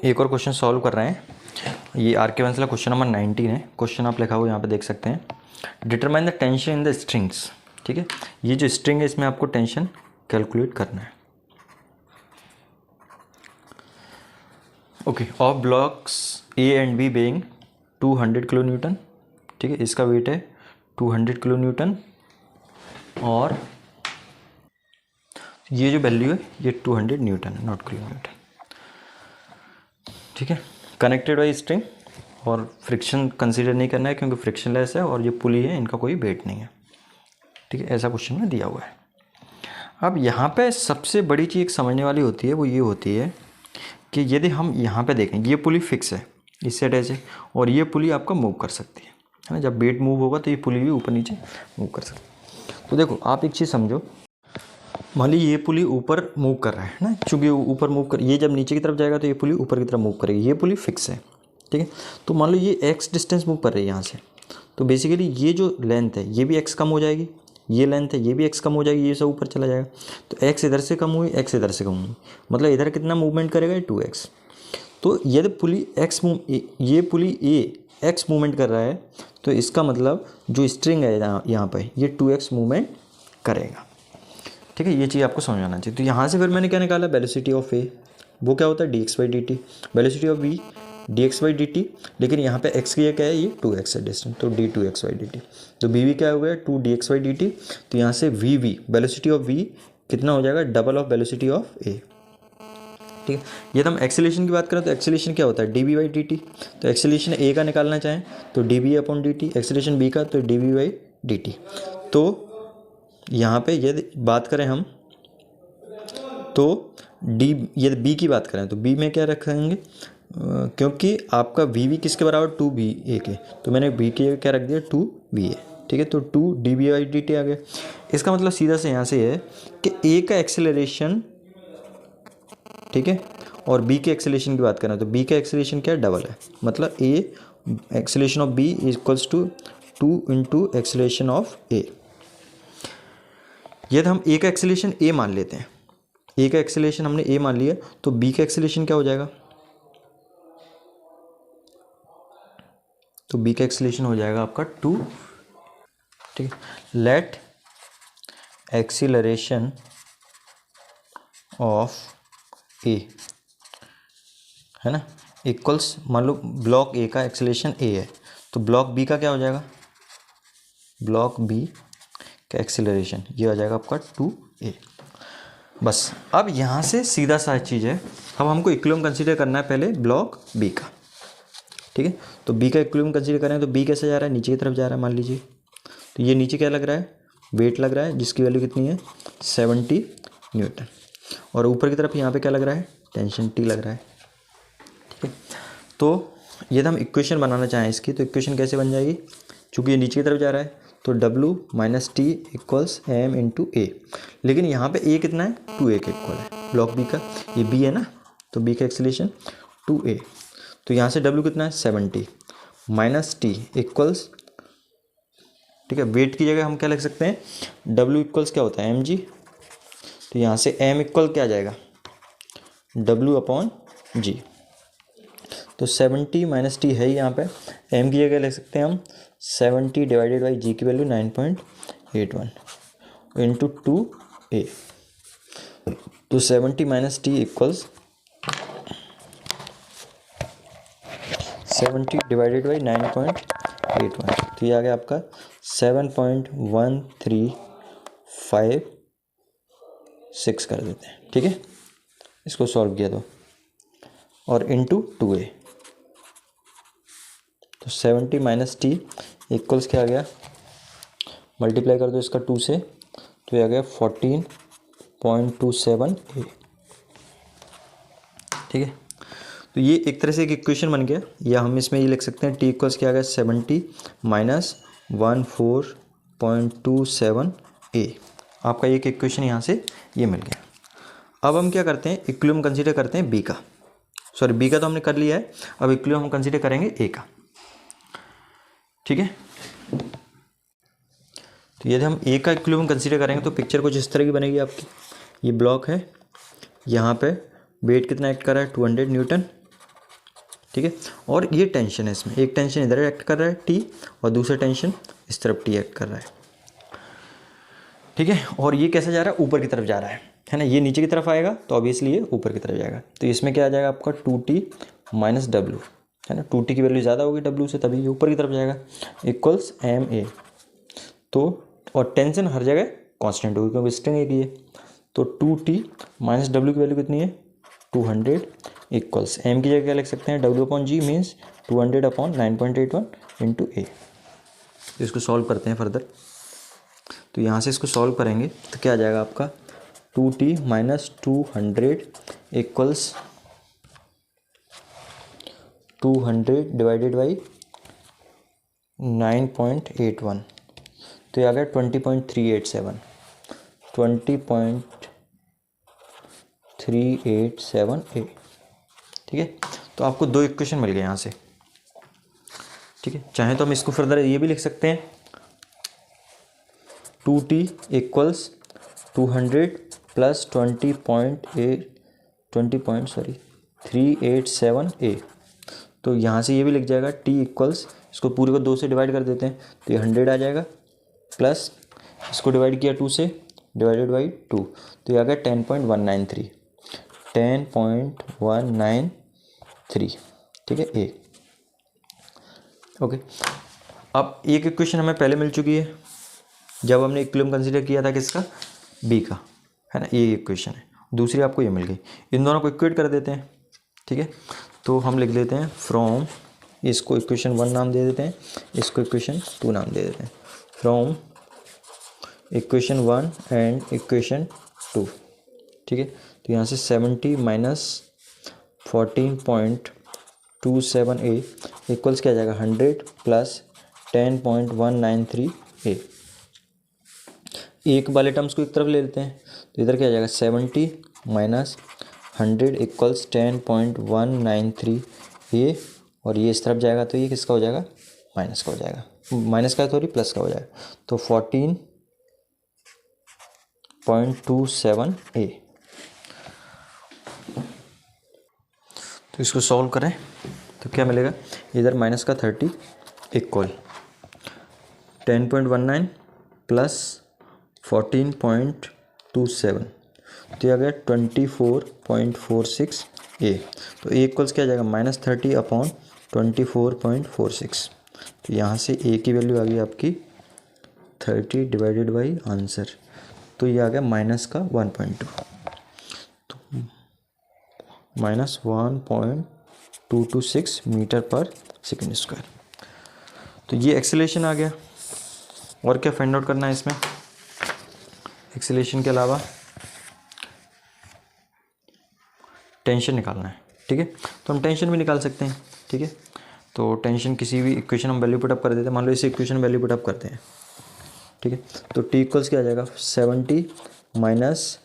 एक और question solve कर रहे हैं। ये आर.के. बंसला क्वेश्चन नंबर 19 है। क्वेश्चन आप लिखा हुआ यहाँ पे देख सकते हैं। Determine the tension in the strings. ठीक है, ये जो स्ट्रिंग है इसमें आपको टेंशन कैलकुलेट करना है। Okay, of blocks A and B being 200 kilo newton. ठीक है, इसका वेट है 200 किलो न्यूटन और ये जो वैल्यू है ये 200 न्यूटन है, नॉट किलो न्यूटन। ठीक है, कनेक्टेड बाई स्ट्रिंग और फ्रिक्शन कंसीडर नहीं करना है क्योंकि फ्रिक्शनलेस है और ये पुली है, इनका कोई वेट नहीं है। ठीक है, ऐसा क्वेश्चन में दिया हुआ है। अब यहाँ पे सबसे बड़ी चीज़ समझने वाली होती है, वो ये होती है कि यदि हम यहाँ पे देखें ये पुली फिक्स है, इससे अटैच है और ये पुली आपका मूव कर सकती है ना। जब वेट मूव होगा तो ये पुली भी ऊपर नीचे मूव कर सकती है। तो देखो आप एक चीज़ समझो, मान ली ये पुली ऊपर मूव कर रहा है ना, चूँकि ऊपर मूव कर, ये जब नीचे की तरफ जाएगा तो ये पुली ऊपर की तरफ मूव करेगी। ये पुली फिक्स है। ठीक है, तो मान लो ये एक्स डिस्टेंस मूव कर रही है यहाँ से, तो बेसिकली ये जो लेंथ है ये भी एक्स कम हो जाएगी, ये लेंथ है ये भी एक्स कम हो जाएगी, ये सब ऊपर चला जाएगा। तो एक्स इधर से कम हुई, एक्स इधर से कम हुई, मतलब इधर कितना मूवमेंट करेगा 2x। तो यदि पुली एक्स ये पुली ए एक्स मूवमेंट कर रहा है तो इसका मतलब जो स्ट्रिंग है यहाँ पे ये 2x मूवमेंट करेगा। ठीक है, ये चीज़ आपको समझ आना चाहिए। तो यहाँ से फिर मैंने क्या निकाला, वेलोसिटी ऑफ ए वो क्या होता है dx/dt, velocity of v dx/dt, लेकिन यहाँ पे x की क्या है, ये 2x है डिस्टेंस, तो d2x/dt। तो v क्या हो गया 2 dx/dt। तो यहाँ से v वेलोसिटी ऑफ v कितना हो जाएगा, double of velocity of a। ठीक है, यदि हम एक्सेलेरेशन की बात करें तो एक्सेलेरेशन क्या होता है dv/dt। तो एक्सेलेरेशन a का निकालना चाहें तो dv/dt, एक्सेलेरेशन b का तो dv/dt। तो यहाँ पे यदि बात करें हम तो यदि b की बात करें तो b में क्या रखेंगे, क्योंकि आपका v किसके बराबर 2va के, तो मैंने b के क्या रख दिया 2va। ठीक है, तो 2 dv/dt आ गया। इसका मतलब सीधा से यहाँ से है कि a का एक्सेलरेशन, ठीक है, और b के एक्सेलरेशन की बात करें तो b का एक्सेलरेशन क्या है, डबल है। मतलब a acceleration of b equals to 2 into acceleration of a। यदि हम a का एक्सेलरेशन a मान लेते हैं, a का एक्सेलरेशन हमने a मान लिया, तो b का एक्सेलरेशन क्या हो जाएगा, तो b का एक्सेलरेशन हो जाएगा आपका 2। ठीक है, लेट एक्सीलरेशन ऑफ a है ना इक्वल्स, मान लो ब्लॉक a का एक्सेलरेशन a है, तो ब्लॉक b का क्या हो जाएगा, ब्लॉक b का एक्सेलरेशन ये आ जाएगा आपका 2a। बस अब यहाँ से सीधा सा चीज़ है, अब हमको इक्विलिब्रियम कंसीडर करना है पहले ब्लॉक b का। ठीक है, तो b का इक्विलिब्रियम कंसीडर करें तो b कैसे जा रहा है, नीचे की तरफ जा रहा है मान लीजिए। तो ये नीचे क्या लग रहा है, वेट लग रहा है जिसकी वैल्यू कितनी है 70 न्यूटन, और ऊपर की तरफ यहाँ पे क्या लग रहा है, टेंशन T लग रहा है। ठीक है, तो यदि हम इक्वेशन बनाना चाहें इसकी तो इक्वेशन कैसे बन जाएगी, चूँकि ये नीचे की तरफ जा रहा है तो W minus T equals M into A, लेकिन यहाँ पे A कितना है 2A के इक्वल है, ब्लॉक B का ये B है ना, तो B का एक्सेलरेशन 2A। तो यहाँ से W कितना है 70 माइनस T इक्वल्स, ठीक है, वेट की जगह हम क्या लिख सकते हैं, W इक्वल्स क्या होता है mg, तो यहाँ से M इक्वल क्या आ जाएगा W/g। तो 70 माइनस T है ही यहाँ पे, M की जगह लिख सकते हैं हम 70 डिवाइडेड बाई G की वैल्यू 9.81 इंटू 2A। तो 70 minus T equals 70 divided by 9.81, तो ये आ गया आपका 7.1356 कर देते हैं। ठीक है, इसको सॉल्व किया तो, और इंटू 2A, तो 70 माइनस T इक्वल्स क्या आ गया, मल्टीप्लाई कर दो इसका 2 से, तो ये आ गया 14.27A। ठीक है, तो ये एक तरह से एक इक्वेशन बन गया, या हम इसमें ये लिख सकते हैं T इक्वल्स क्या आ गया 70 माइनस 14.27A। आपका एक इक्वेशन यहाँ से ये मिल गया। अब हम क्या करते हैं, इक्विलिब्रियम कंसीडर करते हैं B का, सॉरी B का तो हमने कर लिया है, अब इक्विलिब्रियम हम कंसीडर करेंगे A का। ठीक है, तो यदि हम A का इक्विलिब्रियम कंसीडर करेंगे तो पिक्चर कुछ इस तरह की बनेगी आपकी। ये ब्लॉक है, यहाँ पे वेट कितना एक्ट कर रहा है 200 न्यूटन, ठीक है। और ये टेंशन है इसमें, एक टेंशन इधर एक्ट कर रहा है T और दूसरा टेंशन इस तरफ T एक्ट कर रहा है, ठीक है। और ये कैसे जा रहा है, ऊपर की तरफ जा रहा है ना। ये नीचे की तरफ आएगा तो ऑब्वियसली ये ऊपर की तरफ जाएगा। तो इसमें क्या आ जाएगा आपका 2T माइनस W, है ना। 2T की वैल्यू ज़्यादा होगी W से, तभी ये ऊपर की तरफ जाएगा, इक्वल्स MA। तो और टेंशन हर जगह कांस्टेंट होगी क्योंकि स्ट्रिंग एक ही है। तो 2T माइनस W की वैल्यू कितनी है 200 इक्वल्स M की जगह क्या लिख सकते हैं, W/G मीन्स 200/9.81 इंटू A। तो इसको सॉल्व करते हैं फर्दर। तो यहाँ से इसको सॉल्व करेंगे तो क्या आ जाएगा आपका 2T minus 200 equals 200 divided by 9.81, तो ये आ गया 20.387 20.387A, ठीक है। तो आपको दो इक्वेशन मिल गए यहाँ से, ठीक है। चाहे तो हम इसको फर्दर ये भी लिख सकते हैं 2T इक्वल्स 200 प्लस 20.387A। तो यहाँ से ये भी लिख जाएगा T इक्वल्स, इसको पूरे को 2 से डिवाइड कर देते हैं तो ये 100 आ जाएगा, प्लस इसको डिवाइड किया 2 से डिवाइडेड बाई 2, तो ये आ गया 10.193 10.193, ठीक है A। ओके, अब एक इक्वेशन हमें पहले मिल चुकी है जब हमने इक्विलिब्रियम कंसीडर किया था किसका, B का, है ना। ये इक्वेशन है, दूसरी आपको ये मिल गई। इन दोनों को इक्वेट कर देते हैं, ठीक है। तो हम लिख लेते हैं फ्रॉम, इसको इक्वेशन 1 नाम दे देते हैं, इसको इक्वेशन 2 नाम दे देते हैं। फ्रॉम इक्वेशन 1 एंड इक्वेशन 2, ठीक है। तो यहाँ से 70 माइनस 14.27A इक्वल्स क्या आ जाएगा 100 प्लस 10.193A। एक वाले टर्म्स को एक तरफ ले लेते हैं तो इधर क्या आ जाएगा 70 माइनस 100 इक्वल्स 10.193A, और ये इस तरफ जाएगा तो ये किसका हो जाएगा, माइनस का हो जाएगा, माइनस का सॉरी प्लस का हो जाएगा, तो 14.27A। तो इसको सॉल्व करें तो क्या मिलेगा, इधर माइनस का 30 इक्वल 10.19 प्लस 14.27, तो ये आ गया 24.46A। तो A इक्वल्स क्या आ जाएगा -30/24.46। तो यहाँ से A की वैल्यू आ गई आपकी 30 डिवाइडेड बाई आंसर, तो ये आ गया माइनस का 1.2, तो -1.226 मीटर पर सेकेंड स्क्वायर। तो ये एक्सेलरेशन आ गया। और क्या फाइंड आउट करना है इसमें, एक्सेलरेशन के अलावा टेंशन निकालना है, ठीक है। तो हम टेंशन भी निकाल सकते हैं, ठीक है। तो टेंशन किसी भी इक्वेशन हम वैल्यू पुटअप कर देते हैं, मान लो इस इक्वेशन वैल्यू पुटअप करते हैं, ठीक है। तो T इक्वल्स क्या आ जाएगा 70 माइनस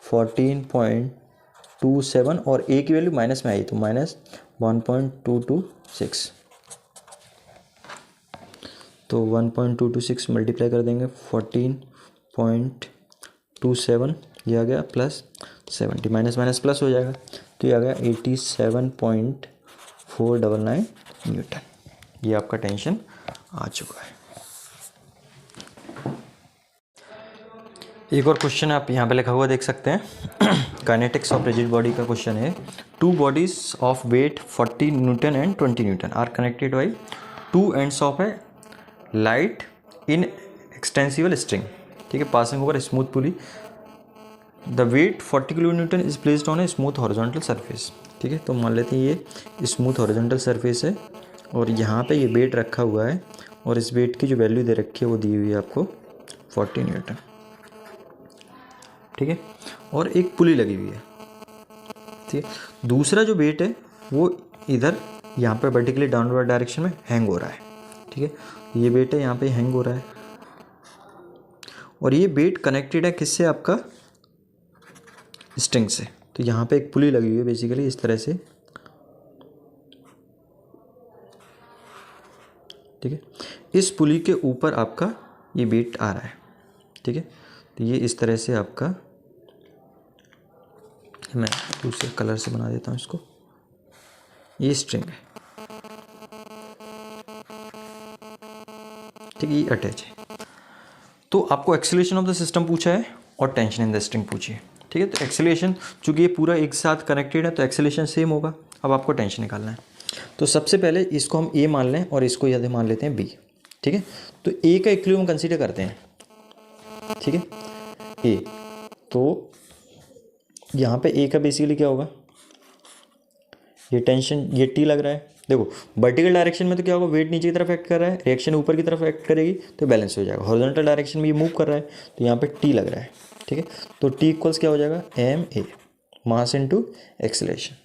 14.27, और A की वैल्यू माइनस में आई तो माइनस 1.226, तो 1.226 मल्टीप्लाई कर देंगे 14.27, ये आ गया प्लस 70, माइनस माइनस प्लस हो जाएगा, तो ये आ गया 87.499 न्यूटन। ये आपका टेंशन आ चुका है। एक और क्वेश्चन आप यहाँ पे लिखा हुआ देख सकते हैं, काइनेटिक्स ऑफ रिजिड बॉडी का क्वेश्चन है। 2 bodies of weight 40 newton and 20 newton are connected by 2 ends of a light inextensible string, ठीक है, passing over smooth pulley. The weight 40 kilo newton is placed on a smooth horizontal surface, ठीक है। तो मान लेते हैं ये smooth horizontal surface है और यहाँ पे ये वेट रखा हुआ है, और इस वेट की जो वैल्यू दे रखी है वो दी हुई है आपको 40 न्यूटन, ठीक है। और एक पुली लगी हुई है, ठीक है। दूसरा जो वेट है वो इधर यहाँ पे वर्टिकली डाउनवर्ड डायरेक्शन में हैंग हो रहा है, ठीक है। ये वेट है यहाँ पे हैंग हो रहा है, और ये वेट कनेक्टेड है किससे, आपका स्ट्रिंग से। तो यहाँ पे एक पुली लगी हुई है बेसिकली इस तरह से, ठीक है। इस पुली के ऊपर आपका ये वेट आ रहा है, ठीक है। तो ये इस तरह से आपका, मैं दूसरे कलर से बना देता हूँ इसको, ये स्ट्रिंग है, ठीक है, ये अटैच है। तो आपको एक्सेलरेशन ऑफ द सिस्टम पूछा है और टेंशन इन द स्ट्रिंग पूछी है, ठीक है। तो एक्सेलरेशन, चूंकि ये पूरा एक साथ कनेक्टेड है तो एक्सेलरेशन सेम होगा। अब आपको टेंशन निकालना है, तो सबसे पहले इसको हम ए मान लें और इसको यदि मान लेते हैं बी, ठीक है। तो ए का इक्विलिब्रियम कंसीडर करते हैं, ठीक है, ए। तो यहाँ पे ए का बेसिकली क्या होगा, ये टेंशन, ये टी लग रहा है। देखो वर्टिकल डायरेक्शन में तो क्या होगा, वेट नीचे की तरफ एक्ट कर रहा है, रिएक्शन ऊपर की तरफ एक्ट करेगी तो बैलेंस हो जाएगा। हॉरिजॉन्टल डायरेक्शन में ये मूव कर रहा है तो यहाँ पे टी लग रहा है, ठीक है। तो टी इक्वल्स क्या हो जाएगा, M A, mass into acceleration.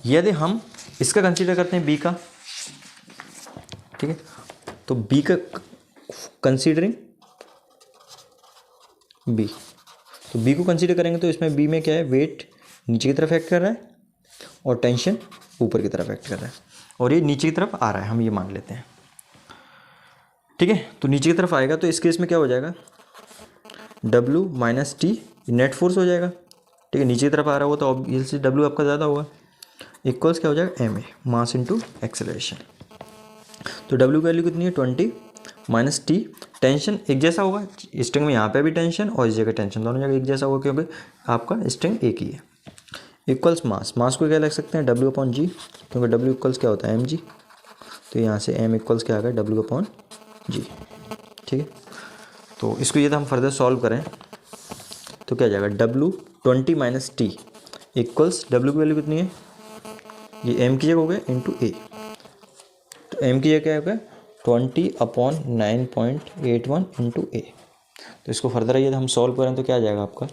यदि हम इसका कंसीडर करते हैं बी का, ठीक है, तो बी का कंसीडरिंग बी, तो बी को कंसीडर करेंगे तो इसमें बी में क्या है, वेट नीचे की तरफ एक्ट कर रहा है और टेंशन ऊपर की तरफ एक्ट कर रहा है, और ये नीचे की तरफ आ रहा है, हम ये मान लेते हैं, ठीक है। तो नीचे की तरफ आएगा तो इस केस में क्या हो जाएगा, W minus T net force हो जाएगा, ठीक है। नीचे की तरफ आ रहा होगा तो ऑब्वियसली W आपका ज़्यादा होगा, इक्वल्स क्या हो जाएगा, M A, mass into acceleration. तो W की वैल्यू कितनी है, 20 माइनस टी, टेंशन एक जैसा होगा, स्ट्रिंग में यहाँ पे भी टेंशन और इस जगह टेंशन, दोनों जगह एक जैसा होगा क्योंकि आपका स्ट्रिंग एक ही है। इक्वल्स मास, मास को क्या लिख सकते हैं, W अपॉन जी, क्योंकि W इक्वल्स क्या होता है, mg। तो यहाँ से m इक्वल्स क्या आ गया, W अपॉन जी, ठीक है। तो इसको यदि हम फर्दर सॉल्व करें तो क्या जाएगा, W 20 minus T equals, W की वैल्यू कितनी है, ये m की जगह हो गया इंटू ए, तो m की जगह क्या होगा, 20 अपॉन 9.81 इंटू ए। तो इसको फर्दर यदि हम सॉल्व करें तो क्या आ जाएगा आपका,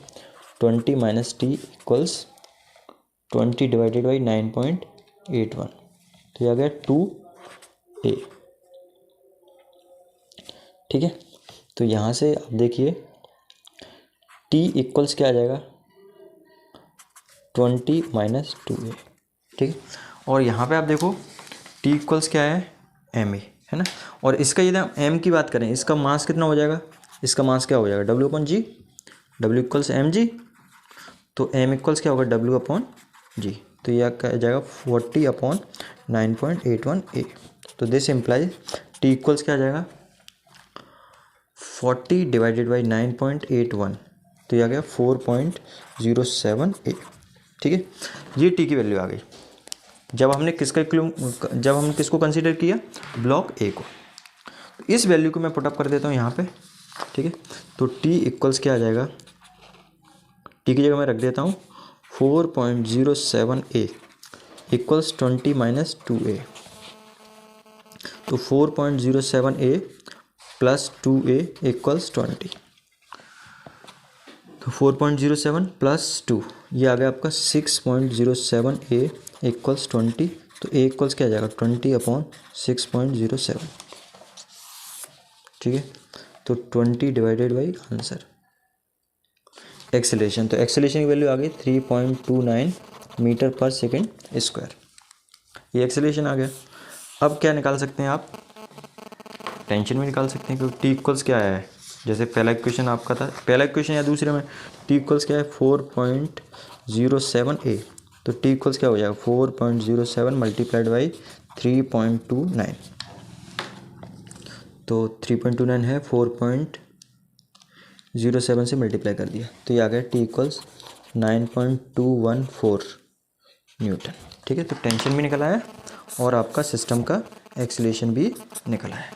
20 minus T equals 20 divided by 9.81, तो ये आ गया 2a, ठीक है। तो यहाँ से आप देखिए t इक्वल्स क्या आ जाएगा, 20 माइनस 2a, ठीक है। और यहाँ पे आप देखो t इक्वल्स क्या है, ma, है ना। और इसका यदि हम m की बात करें, इसका मास कितना हो जाएगा, इसका मास क्या हो जाएगा, W अपॉन जी, W इक्वल्स mg, तो m इक्वल्स क्या होगा, W अपॉन जी, तो यह क्या जाएगा 40 अपॉन 9.81 ए। तो दिस इम्प्लाइज टी इक्वल्स क्या आ जाएगा, 40 डिवाइडेड बाई 9.81, तो यह आ गया 4.07 ए, ठीक है। ये टी की वैल्यू आ गई जब हमने जब हम किसको कंसीडर किया, ब्लॉक ए को। इस वैल्यू को मैं पुटअप कर देता हूँ यहाँ पे, ठीक है। तो टी इक्वल्स क्या आ जाएगा, टी की जगह मैं रख देता हूँ 4.07 ए इक्वल्स 20 माइनस 2a, तो 4.07 ए प्लस 2a इक्वल्स 20, तो 4.07 प्लस 2, ये आ गया आपका 6.07 ए इक्वल्स 20, तो a इक्वल्स क्या आ जाएगा, 20 अपॉन 6.07, ठीक है। तो 20 डिवाइडेड बाई आंसर एक्सेलरेशन, तो एक्सेलरेशन की वैल्यू आ गई 3.29 मीटर पर सेकेंड स्क्वायर, ये एक्सेलरेशन आ गया। अब क्या निकाल सकते हैं आप, टेंशन भी निकाल सकते हैं, क्योंकि टी इक्वल्स क्या है, जैसे पहला इक्वेशन आपका था, पहला इक्वेशन या दूसरे में टी इक्वल्स क्या है 4.07 ए, तो टी इक्वल्स क्या हो जाएगा 4.07 मल्टीप्लाइड बाई 3.29, तो 3.29 है 4.07 से मल्टीप्लाई कर दिया, तो ये आ गया टी इक्वल्स 9.214 न्यूटन, ठीक है। तो टेंशन भी निकल आया और आपका सिस्टम का एक्सीलरेशन भी निकल आया।